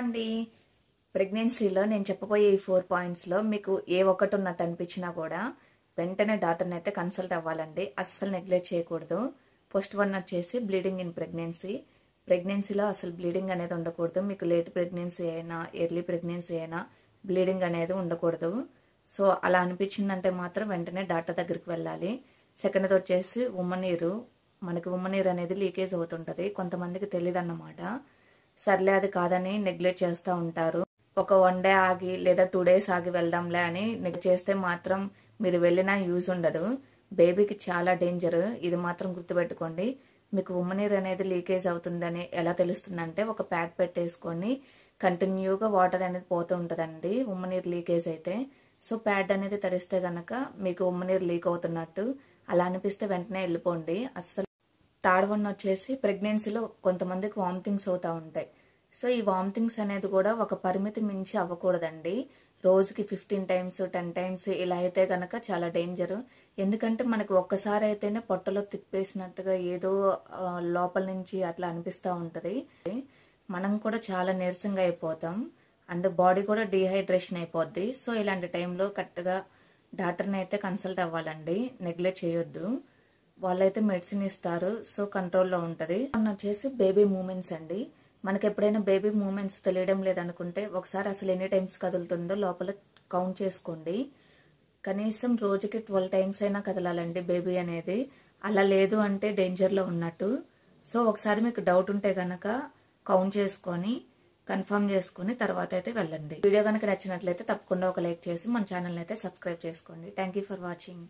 అండి ప్రెగ్నెన్సీలో నేను చెప్పబోయే ఈ 4 పాయింట్స్ లో మీకు ఏ ఒక్కటి ఉన్నట్టు అనిపించినా కూడా వెంటనే డాక్టర్ని అయితే కన్సల్ట్ అవ్వాలండి. అస్సలు నెగ్లెక్ట్ చేయకూడదు. ఫస్ట్ వన్ వచ్చేసి బ్లీడింగ్ ఇన్ ప్రెగ్నెన్సీ. ప్రెగ్నెన్సీలో అసలు బ్లీడింగ్ అనేది ఉండకూడదు. మీకు లేట్ ప్రెగ్నెన్సీ అయినా ఎర్లీ ప్రెగ్నెన్సీ అయినా బ్లీడింగ్ అనేది ఉండకూడదు. సో అలా అనిపించిందంటే మాత్రం వెంటనే డాక్టర్ దగ్గరికి వెళ్ళాలి. సెకండ్ వచ్చేసి ఉమ్మనీరు. మనకి ఉమ్మనీరు అనేది లీకేజ్ అవుతుంటది, కొంతమందికి తెలియదు అన్నమాట. సర్లే అది కాదని నెగ్లెక్ట్ చేస్తూ ఉంటారు. ఒక 1 డే ఆగి లేదా 2 డేస్ ఆగి వెళ్దాంలే అని నెగ్లెక్ట్ చేస్తే మాత్రం మీరు వెళ్ళినా యూజ్ ఉండదు. బేబీకి చాలా డేంజర్, ఇది మాత్రం గుర్తుపెట్టుకోండి. మీకు ఉమ్మనీరు అనేది లీకేజ్ అవుతుందని ఎలా తెలుస్తుందంటే ఒక ప్యాడ్ పెట్టేసుకొని కంటిన్యూగా వాటర్ అనేది పోతూ ఉంటదండి ఉమ్మనీరు లీకేజ్ అయితే. సో ప్యాడ్ అనేది తడిస్తే గనక మీకు ఉమ్మనీరు లీక్ అవుతున్నట్టు అలా అనిపిస్తే వెంటనే వెళ్ళిపోండి. అస్సలు థర్డ్ వన్ వచ్చేసి ప్రెగ్నెన్సీలో కొంతమందికి వామిటింగ్స్ అవుతా ఉంటాయి. సో ఈ వామిటింగ్స్ అనేది కూడా ఒక పరిమితి మించి అవ్వకూడదండి. రోజుకి 15 టైమ్స్ 10 టైమ్స్ ఇలా అయితే గనక చాలా డేంజర్. ఎందుకంటే మనకి ఒక్కసారి అయితేనే పొట్టలో తిప్పేసినట్టుగా ఏదో లోపల నుంచి అట్లా అనిపిస్తూ ఉంటది. మనం కూడా చాలా నీరసంగా అయిపోతాం అండ్ బాడీ కూడా డీహైడ్రేషన్ అయిపోద్ది. సో ఇలాంటి టైంలో కరెక్ట్గా డాక్టర్ని అయితే కన్సల్ట్ అవ్వాలండి, నెగ్లెక్ట్ చేయొద్దు. వాళ్ళైతే మెడిసిన్ ఇస్తారు, సో కంట్రోల్లో ఉంటది. వచ్చేసి బేబీ మూమెంట్స్ అండి. మనకి ఎప్పుడైనా బేబీ మూమెంట్స్ తెలియడం లేదనుకుంటే ఒకసారి అసలు ఎన్ని టైమ్స్ కదులుతుందో లోపల కౌంట్ చేసుకోండి. కనీసం రోజుకి 12 టైమ్స్ అయినా కదలాలండి బేబీ అనేది. అలా లేదు అంటే డేంజర్ లో ఉన్నట్టు. సో ఒకసారి మీకు డౌట్ ఉంటే గనక కౌంట్ చేసుకొని కన్ఫర్మ్ చేసుకుని తర్వాత అయితే వెళ్ళండి. వీడియో కనుక నచ్చినట్లయితే తప్పకుండా ఒక లైక్ చేసి మన ఛానల్ అయితే సబ్స్క్రైబ్ చేసుకోండి. Thank you for watching.